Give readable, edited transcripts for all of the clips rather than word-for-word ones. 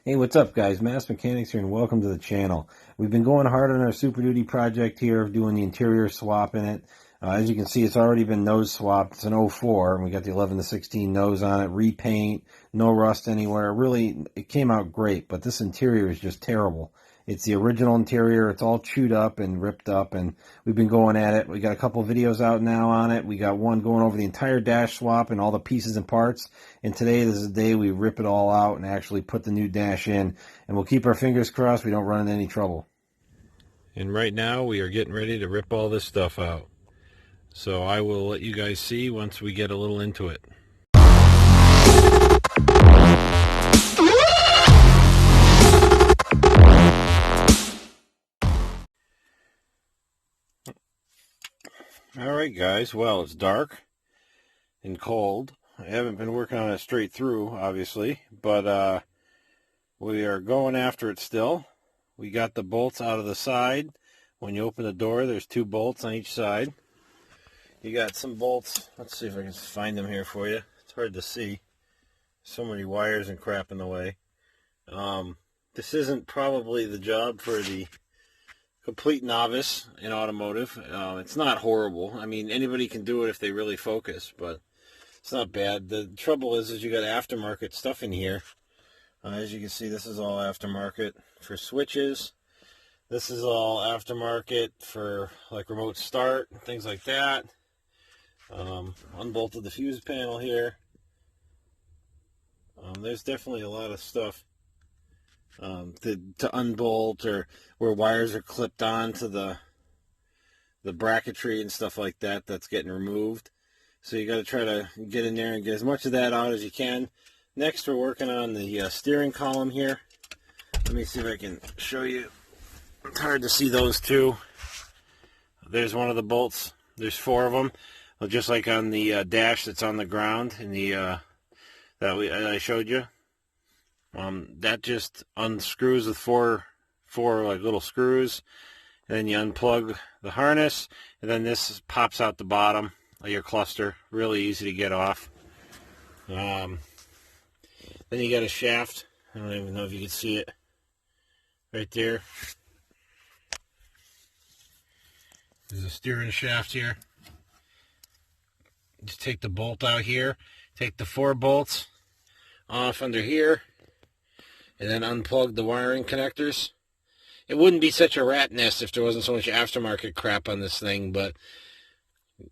Hey, what's up, guys? Mass Mechanics here, and welcome to the channel. We've been going hard on our Super Duty project here of doing the interior swap in it. As you can see, it's already been nose swapped. It's an 04, and we got the 11 to 16 nose on it, repaint, no rust anywhere. Really, it came out great, but this interior is just terrible. It's the original interior. It's all chewed up and ripped up, and we've been going at it. We got a couple videos out now on it. We got one going over the entire dash swap and all the pieces and parts. And today, this is the day we rip it all out and actually put the new dash in. And we'll keep our fingers crossed we don't run into any trouble. And right now, we are getting ready to rip all this stuff out. So I will let you guys see once we get a little into it. Alright guys, well, it's dark and cold. I haven't been working on it straight through, obviously, but we are going after it still. We got the bolts out of the side. When you open the door, there's 2 bolts on each side. You got some bolts. Let's see if I can find them here for you. It's hard to see. So many wires and crap in the way. This isn't probably the job for the complete novice in automotive. It's not horrible. I mean, anybody can do it if they really focus, but it's not bad. The trouble is you got aftermarket stuff in here. As you can see, this is all aftermarket for switches. This is all aftermarket for like remote start, things like that. Unbolted the fuse panel here. There's definitely a lot of stuff to unbolt, or where wires are clipped onto the bracketry and stuff like that that's getting removed. So you got to try to get in there and get as much of that out as you can. Next, we're working on the steering column here. Let me see if I can show you. It's hard to see those two. There's one of the bolts. There's 4 of them. Well, just like on the dash that's on the ground in the that I showed you. That just unscrews with four like little screws, and then you unplug the harness, and then this pops out the bottom of your cluster. Really easy to get off. Then you got a shaft. I don't even know if you can see it right there. There's a steering shaft here. Just take the bolt out here. Take the 4 bolts off under here, and then unplug the wiring connectors. It wouldn't be such a rat nest if there wasn't so much aftermarket crap on this thing, but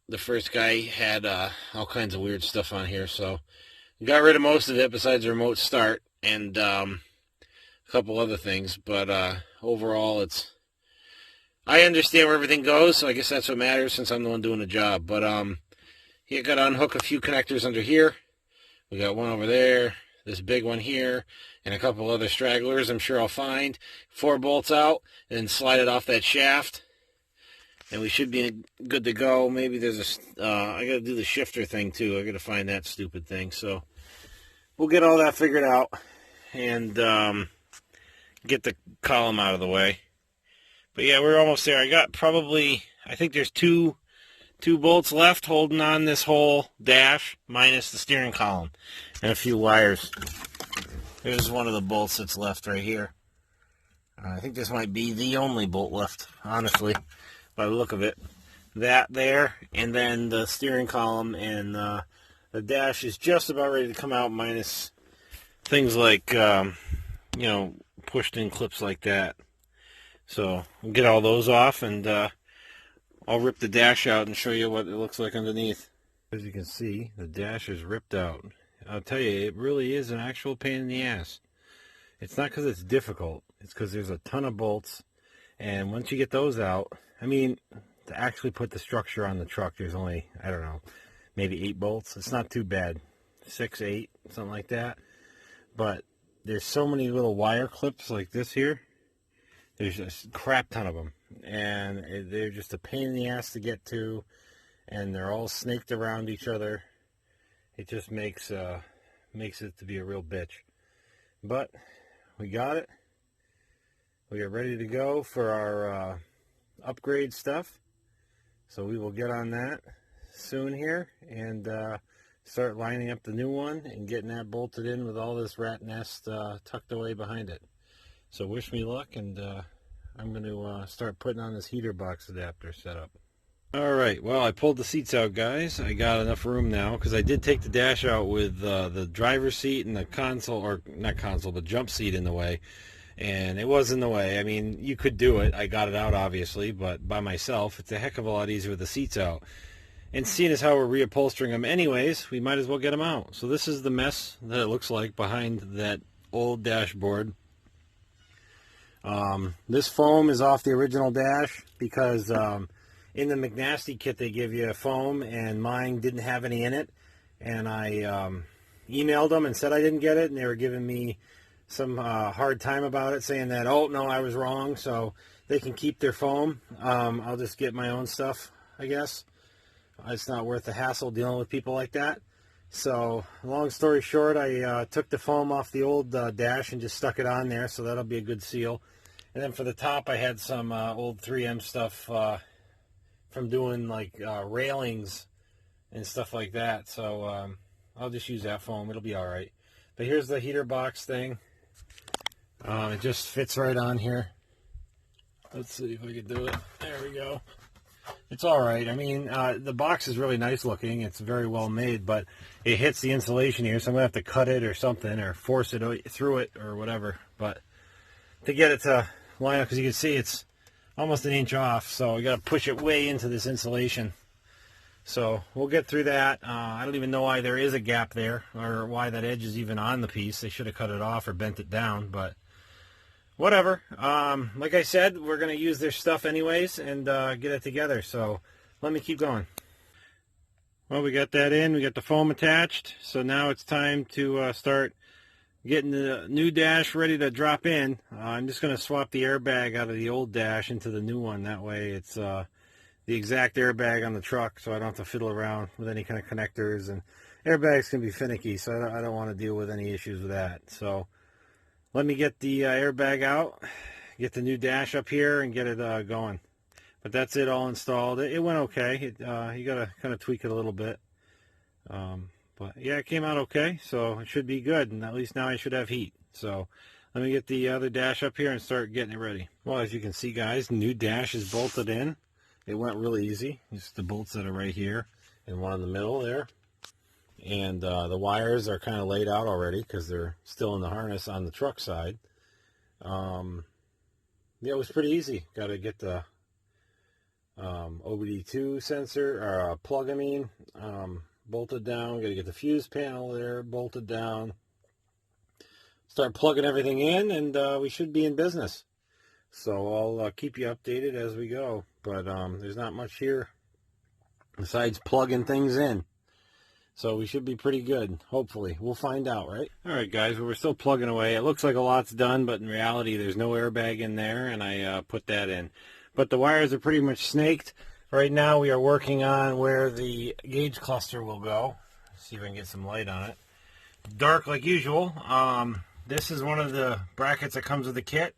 the first guy had all kinds of weird stuff on here, so got rid of most of it besides the remote start and a couple other things. But overall, I understand where everything goes, so I guess that's what matters since I'm the one doing the job. But you got to unhook a few connectors under here. We got one over there, this big one here, and a couple other stragglers I'm sure I'll find. 4 bolts out, and then slide it off that shaft, and we should be good to go. Maybe there's I got to do the shifter thing too. I got to find that stupid thing. So we'll get all that figured out and get the column out of the way. But yeah, we're almost there. I think there's two bolts left holding on this whole dash, minus the steering column, and a few wires. There's one of the bolts that's left right here. I think this might be the only bolt left, honestly, by the look of it. That there, and then the steering column, and the dash is just about ready to come out, minus things like, pushed in clips like that. So we'll get all those off, and I'll rip the dash out and show you what it looks like underneath. As you can see, the dash is ripped out. I'll tell you, it really is an actual pain in the ass. It's not because it's difficult. It's because there's a ton of bolts, and once you get those out, I mean, to actually put the structure on the truck, there's only, I don't know, maybe 8 bolts. It's not too bad. 6, 8, something like that. But there's so many little wire clips like this here. There's a crap ton of them, and they're just a pain in the ass to get to, and they're all snaked around each other. It just makes it to be a real bitch. But we got it. We are ready to go for our upgrade stuff. So we will get on that soon here and start lining up the new one and getting that bolted in with all this rat nest tucked away behind it. So wish me luck, and I'm going to start putting on this heater box adapter setup. Alright, well, I pulled the seats out, guys. I got enough room now, because I did take the dash out with the driver's seat and the console, or not console, but jump seat in the way. And it was in the way. I mean, you could do it. I got it out, obviously, but by myself, it's a heck of a lot easier with the seats out. And seeing as how we're reupholstering them anyways, we might as well get them out. So this is the mess that it looks like behind that old dashboard. This foam is off the original dash because in the McNasty kit they give you a foam, and mine didn't have any in it. And I emailed them and said I didn't get it, and they were giving me some hard time about it, saying that, oh, no, I was wrong, so they can keep their foam. I'll just get my own stuff, I guess. It's not worth the hassle dealing with people like that. So, long story short, I took the foam off the old dash and just stuck it on there, so that'll be a good seal. And then for the top, I had some old 3M stuff from doing, like, railings and stuff like that. So, I'll just use that foam. It'll be all right. But here's the heater box thing. It just fits right on here. Let's see if I can do it. There we go. It's all right. I mean, the box is really nice looking. It's very well made, but it hits the insulation here, so I'm going to have to cut it or something, or force it through it or whatever. But to get it to line up, because you can see it's almost an inch off, so you got to push it way into this insulation. So we'll get through that. I don't even know why there is a gap there, or why that edge is even on the piece. They should have cut it off or bent it down, but whatever. Like I said, we're going to use their stuff anyways and get it together. So let me keep going. Well, we got that in. We got the foam attached. So now it's time to start getting the new dash ready to drop in. I'm just going to swap the airbag out of the old dash into the new one. That way it's the exact airbag on the truck, so I don't have to fiddle around with any kind of connectors. And airbags can be finicky, so I don't want to deal with any issues with that. So let me get the airbag out, get the new dash up here, and get it going. But that's it all installed. It went okay. You got to kind of tweak it a little bit. But yeah, it came out okay, so it should be good. And at least now I should have heat. So let me get the other dash up here and start getting it ready. Well, as you can see, guys, the new dash is bolted in. It went really easy. Just the bolts that are right here and one in the middle there. And the wires are kind of laid out already because they're still in the harness on the truck side. Yeah, it was pretty easy. Got to get the OBD2 sensor, or plug, I mean, bolted down. Got to get the fuse panel there bolted down. Start plugging everything in, and we should be in business. So I'll keep you updated as we go. But there's not much here besides plugging things in. So we should be pretty good, hopefully. We'll find out, right? All right, guys, well, we're still plugging away. It looks like a lot's done, but in reality, there's no airbag in there, and I put that in. But the wires are pretty much snaked. Right now, we are working on where the gauge cluster will go. See if I can get some light on it. Dark like usual. This is one of the brackets that comes with the kit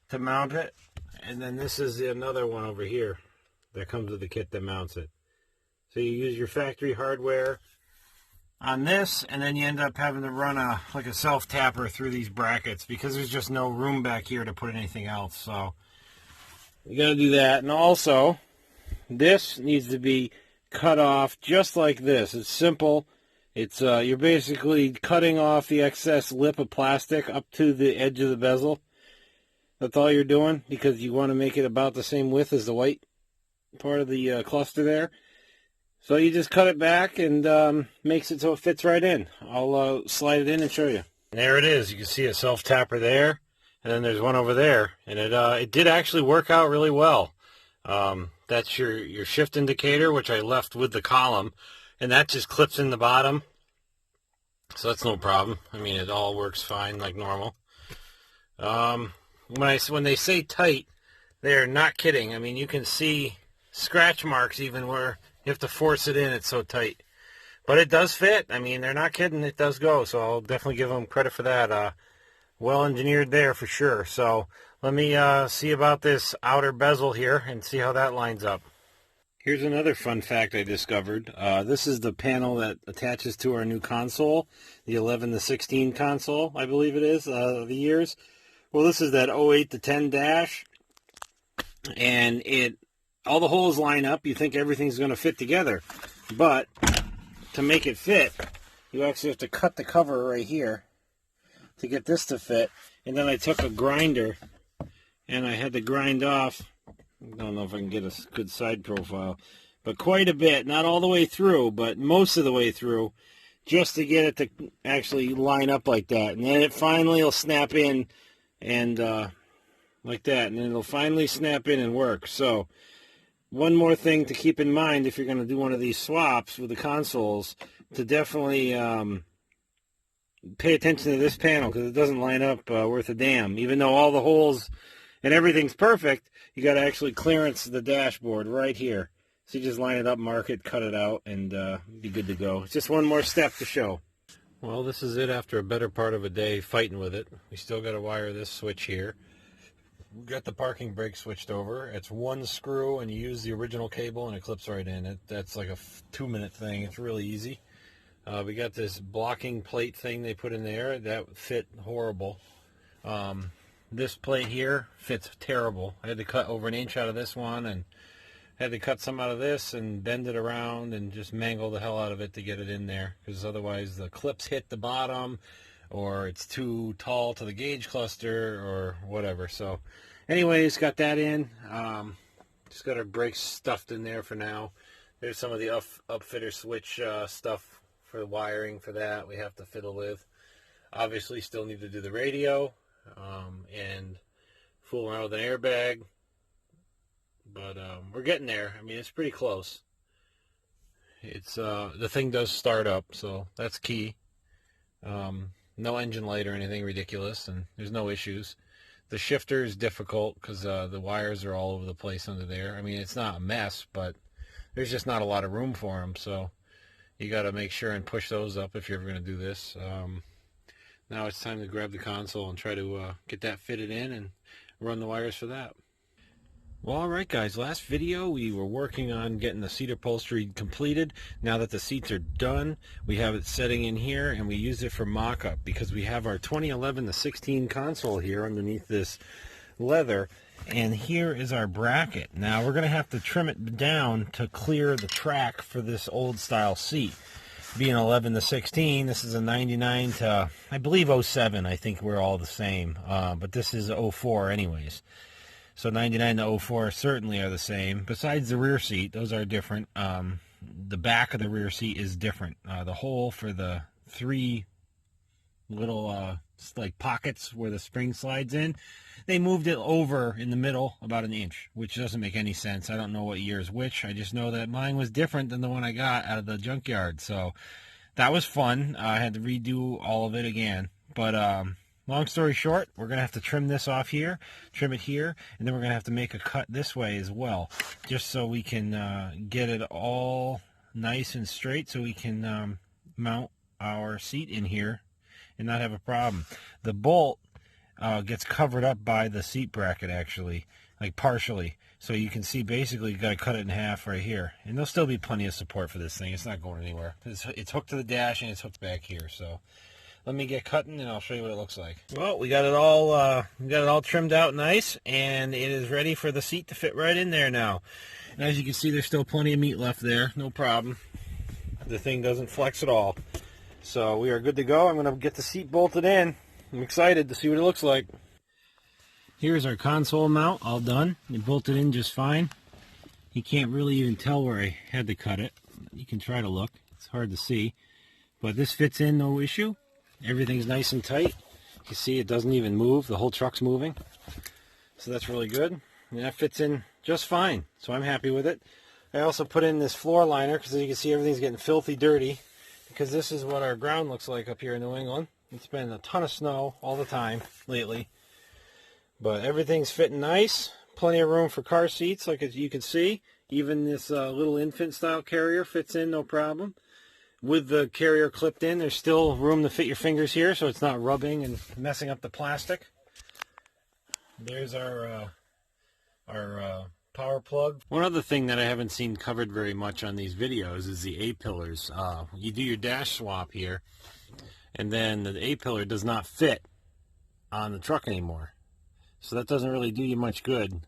to mount it. And then this is another one over here that comes with the kit that mounts it. So you use your factory hardware on this, and then you end up having to run like a self-tapper through these brackets because there's just no room back here to put anything else. So you got to do that. And also, this needs to be cut off just like this. It's simple. It's you're basically cutting off the excess lip of plastic up to the edge of the bezel. That's all you're doing, because you want to make it about the same width as the white part of the cluster there. So you just cut it back and makes it so it fits right in. I'll slide it in and show you. And there it is. You can see a self-tapper there, and then there's one over there. And it did actually work out really well. That's your shift indicator, which I left with the column, and that just clips in the bottom. So that's no problem. I mean, it all works fine like normal. When they say tight, they're not kidding. I mean, you can see scratch marks even where you have to force it in. It's so tight. But it does fit. I mean, they're not kidding. It does go. So I'll definitely give them credit for that. Well engineered there for sure. So let me see about this outer bezel here and see how that lines up. Here's another fun fact I discovered. This is the panel that attaches to our new console, the 11 to 16 console, I believe it is, the years. Well, this is that 08 to 10 dash, and all the holes line up. You think everything's going to fit together, but to make it fit, you actually have to cut the cover right here to get this to fit. And then I took a grinder, and I had to grind off. I don't know if I can get a good side profile, but quite a bit, not all the way through, but most of the way through, just to get it to actually line up like that. And then it finally will snap in and like that, and then it'll finally snap in and work. So one more thing to keep in mind if you're going to do one of these swaps with the consoles, to definitely pay attention to this panel, because it doesn't line up worth a damn. Even though all the holes and everything's perfect, you got to actually clearance the dashboard right here. So you just line it up, mark it, cut it out, and be good to go. It's just one more step to show. Well, this is it after a better part of a day fighting with it. We still got to wire this switch here. We've got the parking brake switched over. It's one screw, and you use the original cable, and it clips right in. That's like a 2-minute thing. It's really easy. We got this blocking plate thing they put in there. That fit horrible. This plate here fits terrible. I had to cut over 1 inch out of this one, and had to cut some out of this and bend it around and just mangle the hell out of it to get it in there, because otherwise the clips hit the bottom, or it's too tall to the gauge cluster, or whatever. So anyways, got that in. Just got our brakes stuffed in there for now. There's some of the upfitter switch stuff for the wiring for that we have to fiddle with. Obviously still need to do the radio and fool around with an airbag, but we're getting there. I mean, it's pretty close. It's the thing does start up, so that's key. No engine light or anything ridiculous, and there's no issues. The shifter is difficult because the wires are all over the place under there. I mean, it's not a mess, but there's just not a lot of room for them, so you got to make sure and push those up if you're ever going to do this. Now it's time to grab the console and try to get that fitted in and run the wires for that. Well, alright guys, last video we were working on getting the seat upholstery completed. Now that the seats are done, we have it setting in here, and we use it for mock-up because we have our 2011 to 16 console here underneath this leather, and here is our bracket. Now we're going to have to trim it down to clear the track for this old style seat. Being 11 to 16, this is a 99 to, I believe, 07. I think we're all the same, but this is 04 anyways. So 99 to 04 certainly are the same. Besides the rear seat, those are different. The back of the rear seat is different. The hole for the 3 little like pockets where the spring slides in, they moved it over in the middle about 1 inch, which doesn't make any sense. I don't know what year is which. I just know that mine was different than the one I got out of the junkyard. So that was fun. I had to redo all of it again. But long story short, we're going to have to trim this off here, trim it here, and then we're going to have to make a cut this way as well, just so we can get it all nice and straight so we can mount our seat in here and not have a problem. The bolt gets covered up by the seat bracket, actually, like partially. So you can see basically you got to cut it in half right here. And there'll still be plenty of support for this thing. It's not going anywhere. It's hooked to the dash and it's hooked back here. So let me get cutting and I'll show you what it looks like. Well, we got it all trimmed out nice, and it is ready for the seat to fit right in there now. And as you can see, there's still plenty of meat left there. No problem. The thing doesn't flex at all. So we are good to go. I'm going to get the seat bolted in. I'm excited to see what it looks like. Here's our console mount all done. It bolted in just fine. You can't really even tell where I had to cut it. You can try to look. It's hard to see. But this fits in no issue. Everything's nice and tight. You can see it doesn't even move. The whole truck's moving. So that's really good. And that fits in just fine. So I'm happy with it. I also put in this floor liner because as you can see everything's getting filthy dirty, because this is what our ground looks like up here in New England. It's been a ton of snow all the time lately. But everything's fitting nice. Plenty of room for car seats, like as you can see. Even this little infant style carrier fits in no problem. With the carrier clipped in, there's still room to fit your fingers here, so it's not rubbing and messing up the plastic. There's our power plug. One other thing that I haven't seen covered very much on these videos is the A-pillars. You do your dash swap here, and then the A-pillar does not fit on the truck anymore. So that doesn't really do you much good,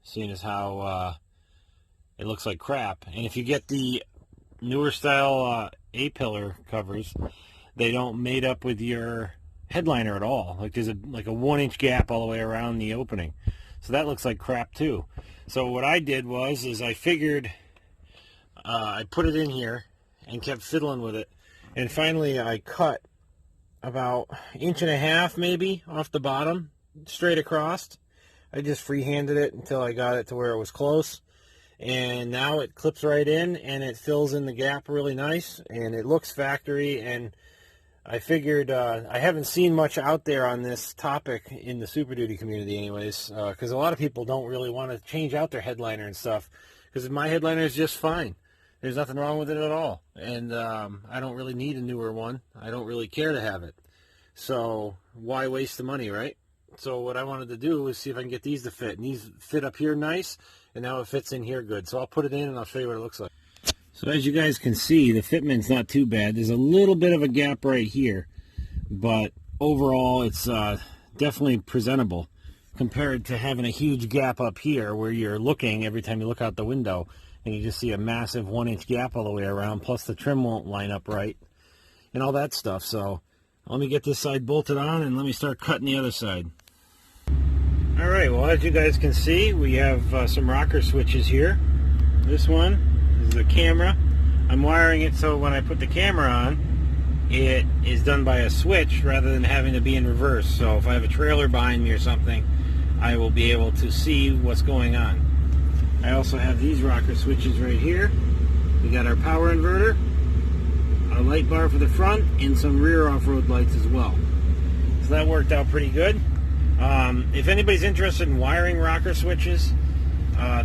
seeing as how it looks like crap. And if you get the newer style A-pillar covers, they don't mate up with your headliner at all. Like there's a 1-inch gap all the way around the opening. So that looks like crap too. So what I did is I figured I put it in here and kept fiddling with it. And finally I cut about 1.5 inches maybe off the bottom, straight across. I just freehanded it until I got it to where it was close. And now it clips right in and it fills in the gap really nice. And it looks factory. And I figured I haven't seen much out there on this topic in the Super Duty community anyways, because a lot of people don't really want to change out their headliner and stuff, because my headliner is just fine. There's nothing wrong with it at all, and I don't really need a newer one. I don't really care to have it, so why waste the money, right? So what I wanted to do was see if I can get these to fit, and these fit up here nice, and now it fits in here good. So I'll put it in and I'll show you what it looks like. So as you guys can see, the fitment's not too bad. There's a little bit of a gap right here, but overall it's definitely presentable compared to having a huge gap up here where you're looking every time you look out the window and you just see a massive 1-inch gap all the way around, plus the trim won't line up right and all that stuff. So let me get this side bolted on and let me start cutting the other side. Alright, well, as you guys can see, we have some rocker switches here. This one is the camera. I'm wiring it so when I put the camera on, it is done by a switch rather than having to be in reverse. So if I have a trailer behind me or something, I will be able to see what's going on. I also have these rocker switches right here. We got our power inverter, a light bar for the front, and some rear off-road lights as well. So that worked out pretty good. If anybody's interested in wiring rocker switches,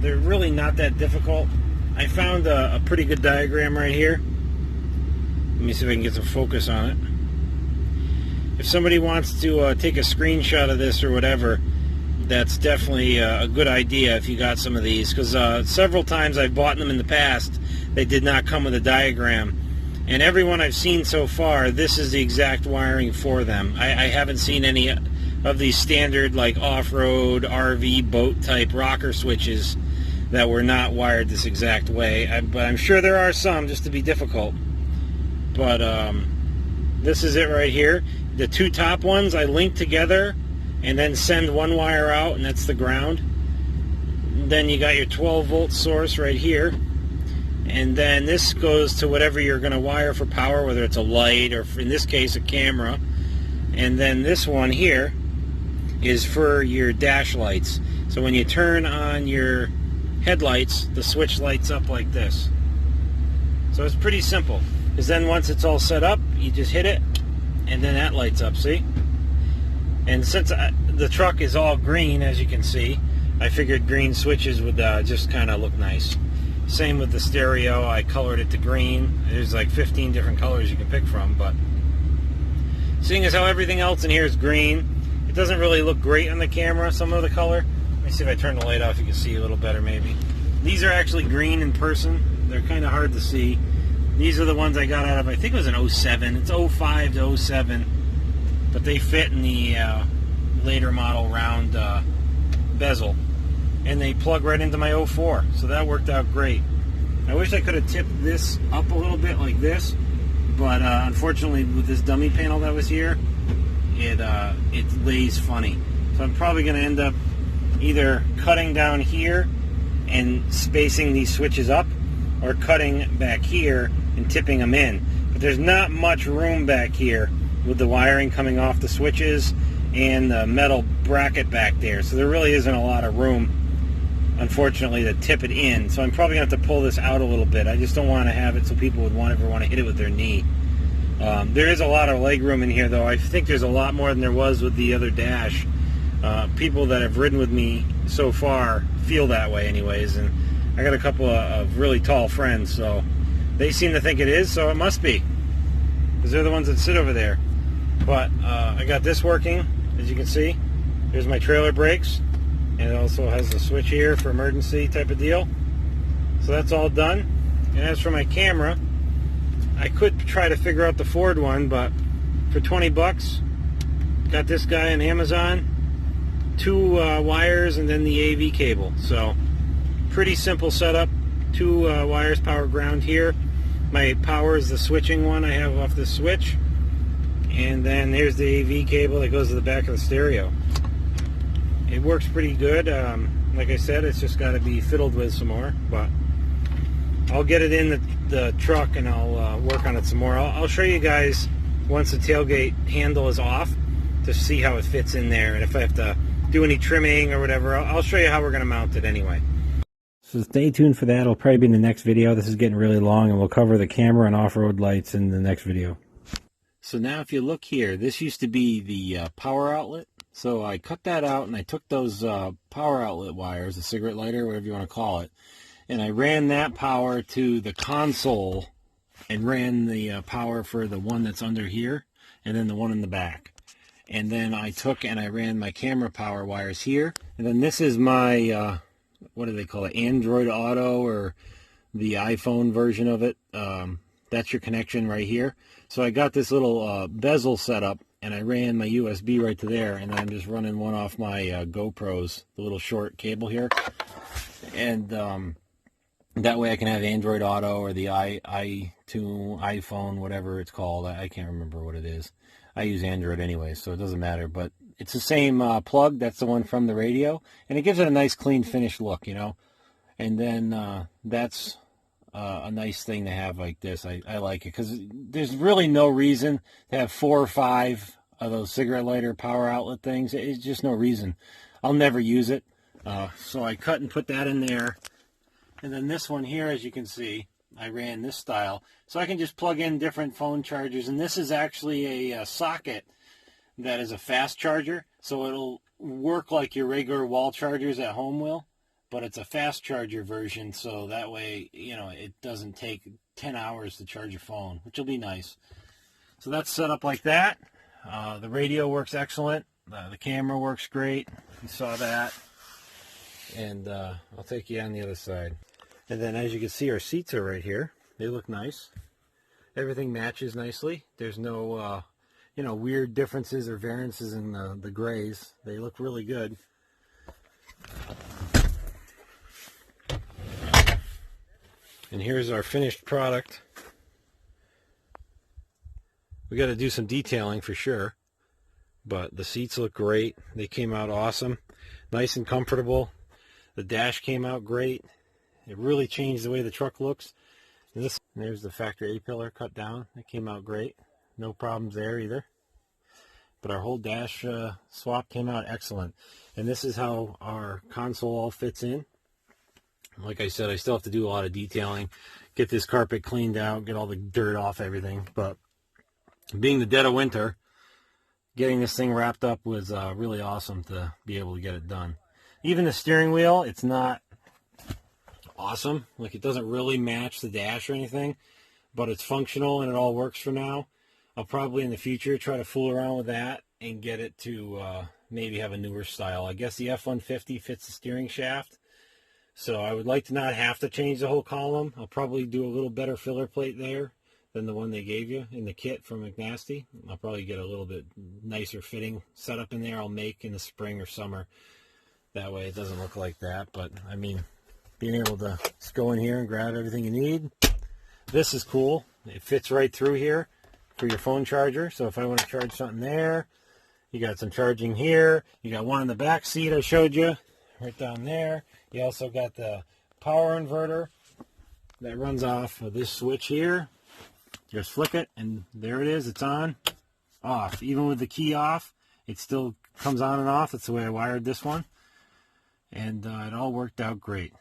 they're really not that difficult. I found a pretty good diagram right here. Let me see if I can get some focus on it. If somebody wants to take a screenshot of this or whatever, that's definitely a good idea if you got some of these, because several times I've bought them in the past, they did not come with a diagram. And everyone I've seen so far, this is the exact wiring for them. I haven't seen any of these standard like off-road, RV, boat type rocker switches that were not wired this exact way. But I'm sure there are some, just to be difficult. But this is it right here. The two top ones I link together and then send one wire out, and that's the ground. Then you got your 12-volt source right here. And then this goes to whatever you're going to wire for power, whether it's a light or, in this case, a camera. And then this one here is for your dash lights. So when you turn on your headlights, the switch lights up like this. So it's pretty simple, because then once it's all set up, you just hit it and then that lights up, see? And since the truck is all green, as you can see, I figured green switches would just kind of look nice. Same with the stereo, I colored it to green. There's like 15 different colors you can pick from, but seeing as how everything else in here is green, it doesn't really look great on the camera, some of the color. Let me see if I turn the light off, you can see a little better maybe. These are actually green in person. They're kind of hard to see. These are the ones I got out of, I think it was an 07. It's 05 to 07. But they fit in the later model round bezel. And they plug right into my 04. So that worked out great. I wish I could have tipped this up a little bit like this. But unfortunately with this dummy panel that was here, it lays funny. So I'm probably going to end up either cutting down here and spacing these switches up, or cutting back here and tipping them in. But there's not much room back here with the wiring coming off the switches and the metal bracket back there. So there really isn't a lot of room, unfortunately, to tip it in. So I'm probably going to have to pull this out a little bit. I just don't want to have it so people would ever want to hit it with their knee. There is a lot of leg room in here, though. I think there's a lot more than there was with the other dash. People that have ridden with me so far feel that way anyways, and I got a couple of really tall friends, so they seem to think it is, so it must be, because they're the ones that sit over there. But I got this working, as you can see. Here's my trailer brakes. And it also has the switch here for emergency type of deal. So that's all done. And as for my camera, I could try to figure out the Ford one, but for 20 bucks, got this guy on Amazon, 2 wires and then the AV cable. So pretty simple setup. 2 wires, power ground here. My power is the switching one I have off the switch. And then here's the AV cable that goes to the back of the stereo. It works pretty good. Like I said, it's just got to be fiddled with some more, but I'll get it in the truck and I'll work on it some more. I'll show you guys once the tailgate handle is off to see how it fits in there, and if I have to do any trimming or whatever, I'll show you how we're going to mount it anyway. So stay tuned for that. It'll probably be in the next video. This is getting really long, and we'll cover the camera and off-road lights in the next video. So now if you look here, this used to be the power outlet. So I cut that out and I took those power outlet wires, the cigarette lighter, whatever you want to call it, and I ran that power to the console and ran the power for the one that's under here and then the one in the back. And then I took and I ran my camera power wires here. And then this is my, what do they call it, Android Auto, or the iPhone version of it. That's your connection right here. So I got this little bezel set up, and I ran my USB right to there, and I'm just running one off my GoPros, the little short cable here. And that way I can have Android Auto or the iPhone, whatever it's called. I can't remember what it is. I use Android anyway, so it doesn't matter. But it's the same plug. That's the one from the radio, and it gives it a nice, clean, finished look, you know. And then that's a nice thing to have like this. I like it because there's really no reason to have 4 or 5 of those cigarette lighter power outlet things. It's just no reason. I'll never use it. So I cut and put that in there. And then this one here, as you can see, I ran this style. So I can just plug in different phone chargers. And this is actually a socket that is a fast charger. So it'll work like your regular wall chargers at home will. But it's a fast charger version, so that way, you know, it doesn't take 10 hours to charge your phone, which will be nice. So that's set up like that. The radio works excellent. The camera works great. You saw that. And I'll take you on the other side. And then as you can see, our seats are right here. They look nice. Everything matches nicely. There's no, you know, weird differences or variances in the grays. They look really good. And here's our finished product. We got to do some detailing for sure, but the seats look great. They came out awesome, nice and comfortable. The dash came out great. It really changed the way the truck looks. And there's the factory A-pillar cut down. It came out great. No problems there either. But our whole dash swap came out excellent. And this is how our console all fits in. Like I said, I still have to do a lot of detailing, get this carpet cleaned out, get all the dirt off everything. But being the dead of winter, getting this thing wrapped up was really awesome to be able to get it done. Even the steering wheel, it's not awesome. Like, it doesn't really match the dash or anything, but it's functional and it all works for now. I'll probably in the future try to fool around with that and get it to maybe have a newer style. I guess the F-150 fits the steering shaft. So I would like to not have to change the whole column. I'll probably do a little better filler plate there than the one they gave you in the kit from McNasty. I'll probably get a little bit nicer fitting setup in there. I'll make in the spring or summer. That way it doesn't look like that. But, I mean, being able to just go in here and grab everything you need. This is cool. It fits right through here for your phone charger. So if I want to charge something there, you got some charging here. You got one in the back seat I showed you right down there. You also got the power inverter that runs off of this switch here. Just flick it, and there it is. It's on, off. Even with the key off, it still comes on and off. That's the way I wired this one. And it all worked out great.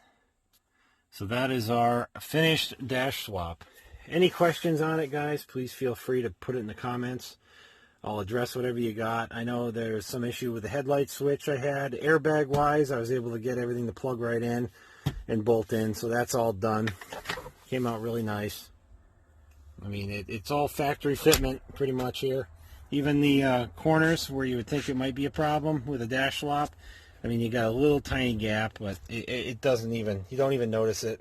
So that is our finished dash swap. Any questions on it, guys, please feel free to put it in the comments. I'll address whatever you got. I know there's some issue with the headlight switch I had. Airbag wise, I was able to get everything to plug right in and bolt in, so that's all done. Came out really nice. I mean, it's all factory fitment pretty much here. Even the corners where you would think it might be a problem with a dash swap I mean, you got a little tiny gap, but it doesn't even, you don't even notice it.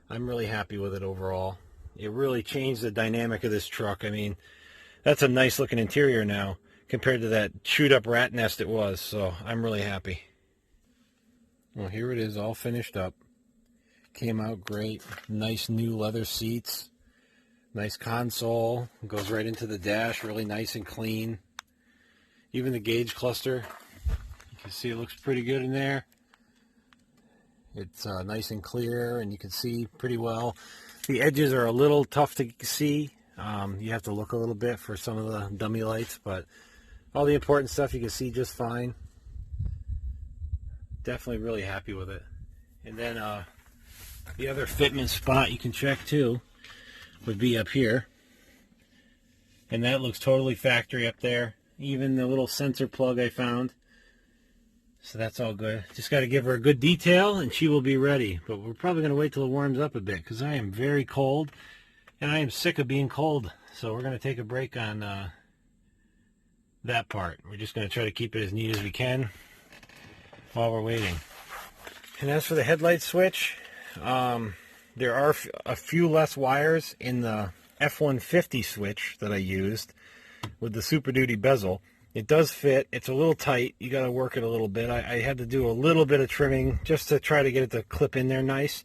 I'm really happy with it overall. It really changed the dynamic of this truck. I mean, that's a nice looking interior now compared to that chewed up rat nest it was. So I'm really happy. Well, here it is all finished up. Came out great. Nice new leather seats. Nice console. Goes right into the dash. Really nice and clean. Even the gauge cluster. You can see it looks pretty good in there. It's nice and clear, and you can see pretty well. The edges are a little tough to see. You have to look a little bit for some of the dummy lights, but all the important stuff you can see just fine. Definitely really happy with it. And then the other fitment spot you can check too would be up here. And that looks totally factory up there. Even the little sensor plug I found. So that's all good. Just got to give her a good detail and she will be ready. But we're probably going to wait till it warms up a bit because I am very cold and I am sick of being cold. So we're going to take a break on that part. We're just going to try to keep it as neat as we can while we're waiting. And as for the headlight switch, there are a few less wires in the F-150 switch that I used with the Super Duty bezel. It does fit. It's a little tight. You got to work it a little bit. I had to do a little bit of trimming just to try to get it to clip in there nice.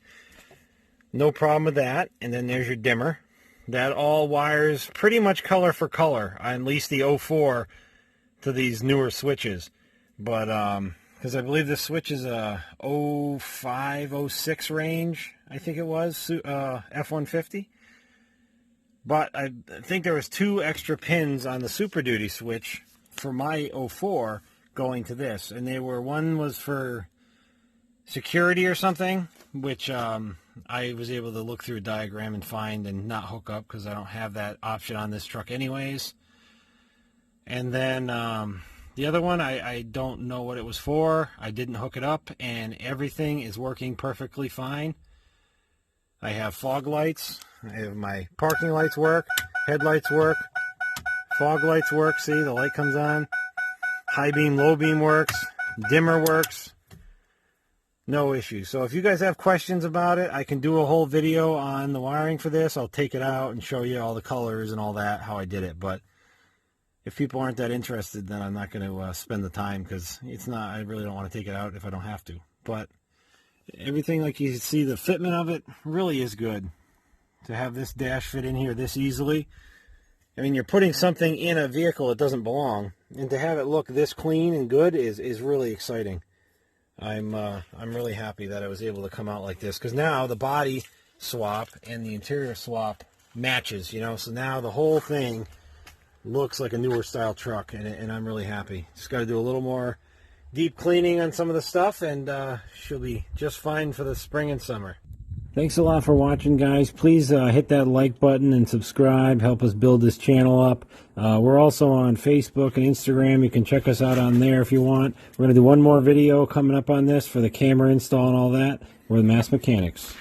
No problem with that. And then there's your dimmer. That all wires pretty much color for color, at least the 04 to these newer switches. But because I believe this switch is a 05, 06 range, I think it was, F-150. But I think there was 2 extra pins on the Super Duty switch for my 04 going to this, and they were, one was for security or something, which I was able to look through a diagram and find and not hook up because I don't have that option on this truck anyways. And then the other one, I don't know what it was for. I didn't hook it up, and everything is working perfectly fine. I have fog lights. I have my parking lights work, headlights work, fog lights work. See, the light comes on. High beam, low beam works. Dimmer works. No issues. So if you guys have questions about it, I can do a whole video on the wiring for this. I'll take it out and show you all the colors and all that, how I did it. But if people aren't that interested, then I'm not going to spend the time because it's not, I really don't want to take it out if I don't have to. But everything, like you see, the fitment of it really is good. To have this dash fit in here this easily. I mean, you're putting something in a vehicle that doesn't belong, and to have it look this clean and good is really exciting. I'm really happy that I was able to come out like this, because now the body swap and the interior swap matches, you know. So now the whole thing looks like a newer style truck, and I'm really happy. Just got to do a little more deep cleaning on some of the stuff, and she'll be just fine for the spring and summer. Thanks a lot for watching, guys. Please hit that like button and subscribe. Help us build this channel up. We're also on Facebook and Instagram. You can check us out on there if you want. We're going to do one more video coming up on this for the camera install and all that. We're the Mass Mechanics.